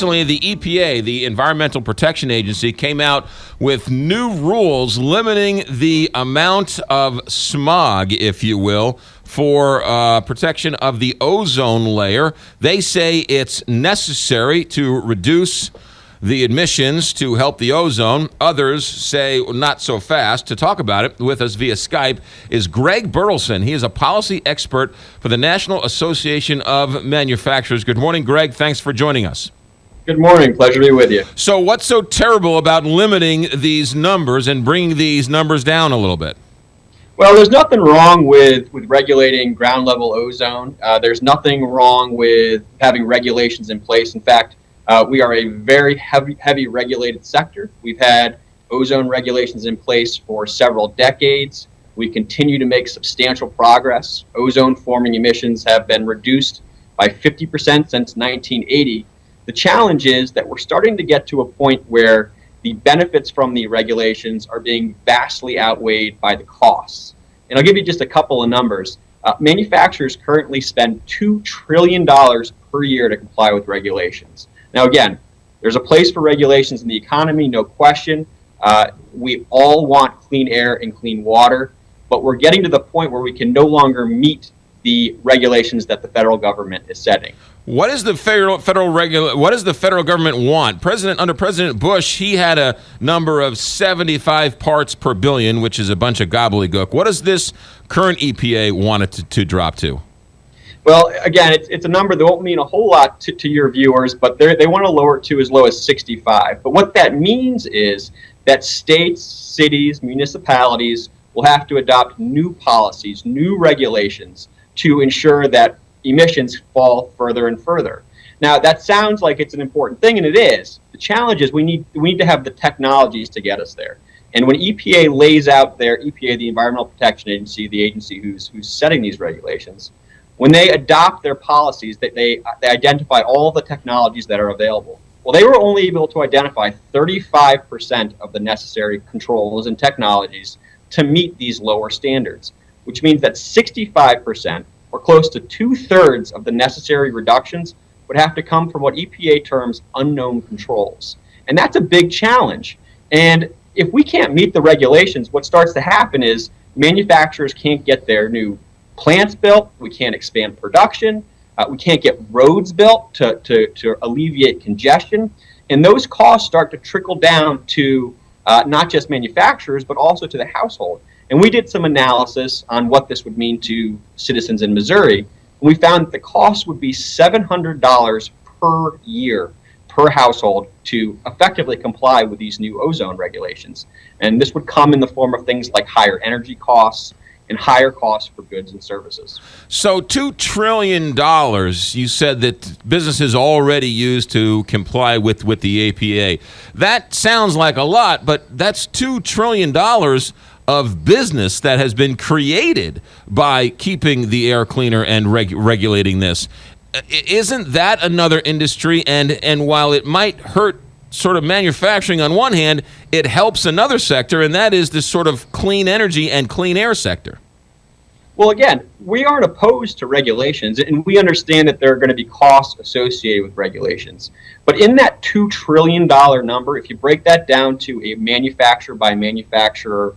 Recently, the EPA, the Environmental Protection Agency, came out with new rules limiting the amount of smog, if you will, for protection of the ozone layer. They say it's necessary to reduce the emissions to help the ozone. Others say not so fast. To talk about it with us via Skype is Greg Bertelsen. He is a policy expert for the National Association of Manufacturers. Good morning, Greg. Thanks for joining us. Good morning. Pleasure to be with you. So what's so terrible about limiting these numbers and bringing these numbers down a little bit? Well, there's nothing wrong with regulating ground level ozone. There's nothing wrong with having regulations in place. In fact, we are a very heavy regulated sector. We've had ozone regulations in place for several decades. We continue to make substantial progress. Ozone forming emissions have been reduced by 50% since 1980. The challenge is that we're starting to get to a point where the benefits from the regulations are being vastly outweighed by the costs. And I'll give you just a couple of numbers. Manufacturers currently spend $2 trillion per year to comply with regulations. Now, again, there's a place for regulations in the economy, no question. We all want clean air and clean water, but we're getting to the point where we can no longer meet the regulations that the federal government is setting. What is the what does the federal government want? Under President Bush, he had a number of 75 parts per billion, which is a bunch of gobbledygook. What does this current EPA want it to drop to? Well, again, it's a number that won't mean a whole lot to your viewers, but they want to lower it to as low as 65. But what that means is that states, cities, municipalities will have to adopt new policies, new regulations to ensure that emissions fall further and further. Now, that sounds like it's an important thing, and it is. The challenge is we need to have the technologies to get us there. And when EPA lays out their EPA, the Environmental Protection Agency, the agency who's setting these regulations, when they adopt their policies, they identify all the technologies that are available. Well, they were only able to identify 35% of the necessary controls and technologies to meet these lower standards, which means that 65%, or close to 2/3 of the necessary reductions, would have to come from what EPA terms unknown controls. And that's a big challenge. And if we can't meet the regulations, what starts to happen is manufacturers can't get their new plants built, we can't expand production, we can't get roads built to alleviate congestion, and those costs start to trickle down to not just manufacturers, but also to the household. And we did some analysis on what this would mean to citizens in Missouri. And we found that the cost would be $700 per year per household to effectively comply with these new ozone regulations. And this would come in the form of things like higher energy costs and higher costs for goods and services. So $2 trillion, you said that businesses already use to comply with the EPA. That sounds like a lot, but that's $2 trillion of business that has been created by keeping the air cleaner and regulating this. Isn't that another industry? And while it might hurt sort of manufacturing on one hand, it helps another sector, and that is this sort of clean energy and clean air sector. Well, again, we aren't opposed to regulations, and we understand that there are going to be costs associated with regulations. But in that $2 trillion number, if you break that down to a manufacturer by manufacturer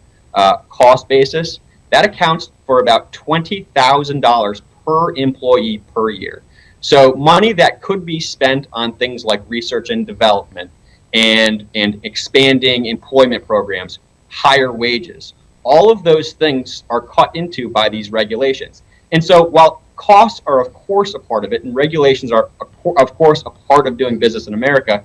cost basis, that accounts for about $20,000 per employee per year. So money that could be spent on things like research and development and expanding employment programs, higher wages, all of those things are cut into by these regulations. And so while costs are of course a part of it and regulations are of course a part of doing business in America,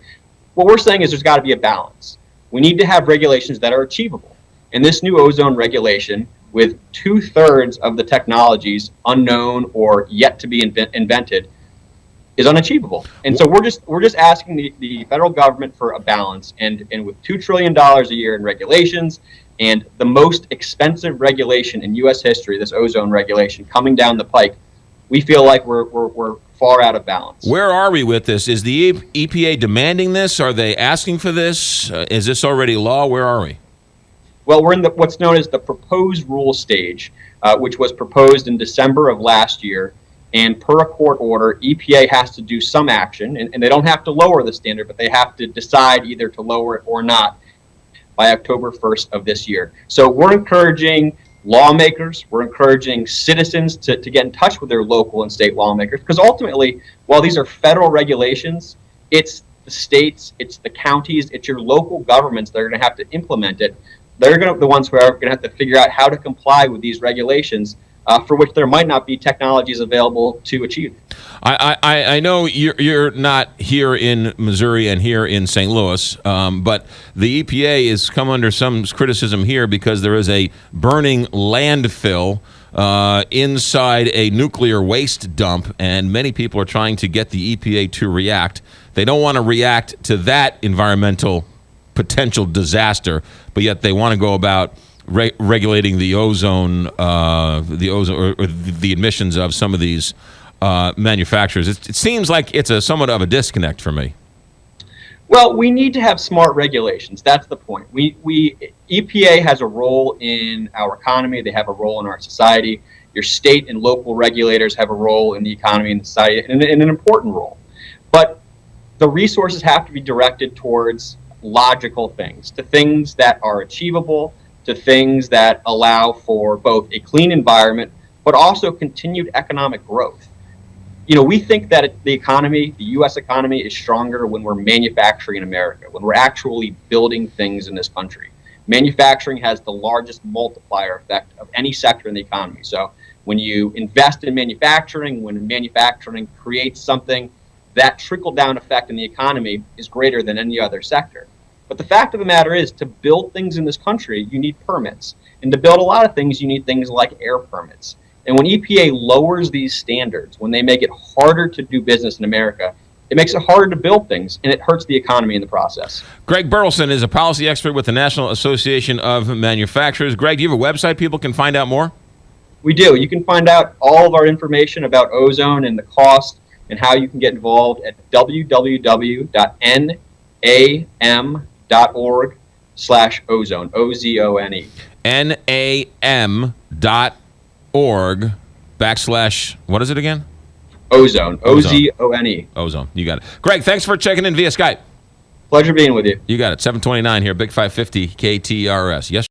what we're saying is there's got to be a balance. We need to have regulations that are achievable. And this new ozone regulation, with 2/3 of the technologies unknown or yet to be invented, is unachievable. And so we're just asking the federal government for a balance. And with $2 trillion a year in regulations and the most expensive regulation in U.S. history, this ozone regulation coming down the pike, we feel like we're far out of balance. Where are we with this? Is the EPA demanding this? Are they asking for this? Is this already law? Where are we? Well, we're in what's known as the proposed rule stage, which was proposed in December of last year. And per a court order, EPA has to do some action, and they don't have to lower the standard, but they have to decide either to lower it or not by October 1st of this year. So we're encouraging lawmakers, we're encouraging citizens to get in touch with their local and state lawmakers, because ultimately, while these are federal regulations, it's the states, it's the counties, it's your local governments that are going to have to implement it. They're going to the ones who are going to have to figure out how to comply with these regulations, for which there might not be technologies available to achieve. I know you're not here in Missouri and here in St. Louis, but the EPA has come under some criticism here because there is a burning landfill inside a nuclear waste dump, and many people are trying to get the EPA to react. They don't want to react to that environmental potential disaster, but yet they want to go about regulating the ozone, or the emissions of some of these manufacturers. It seems like it's somewhat of a disconnect for me. Well, we need to have smart regulations. That's the point. EPA has a role in our economy. They have a role in our society. Your state and local regulators have a role in the economy and society, and an important role. But the resources have to be directed towards logical things, to things that are achievable, to things that allow for both a clean environment, but also continued economic growth. You know, we think that the economy, the U.S. economy, is stronger when we're manufacturing in America, when we're actually building things in this country. Manufacturing has the largest multiplier effect of any sector in the economy. So when you invest in manufacturing, when manufacturing creates something, that trickle-down effect in the economy is greater than any other sector. But the fact of the matter is, to build things in this country, you need permits. And to build a lot of things, you need things like air permits. And when EPA lowers these standards, when they make it harder to do business in America, it makes it harder to build things, and it hurts the economy in the process. Greg Burleson is a policy expert with the National Association of Manufacturers. Greg, do you have a website people can find out more? We do. You can find out all of our information about ozone and the cost and how you can get involved at www.nam.org/ozone, O-Z-O-N-E. NAM.org / what is it again? Ozone, O-Z-O-N-E. Ozone, you got it. Greg, thanks for checking in via Skype. Pleasure being with you. You got it. 7:29 here, Big 550 KTRS. Yes.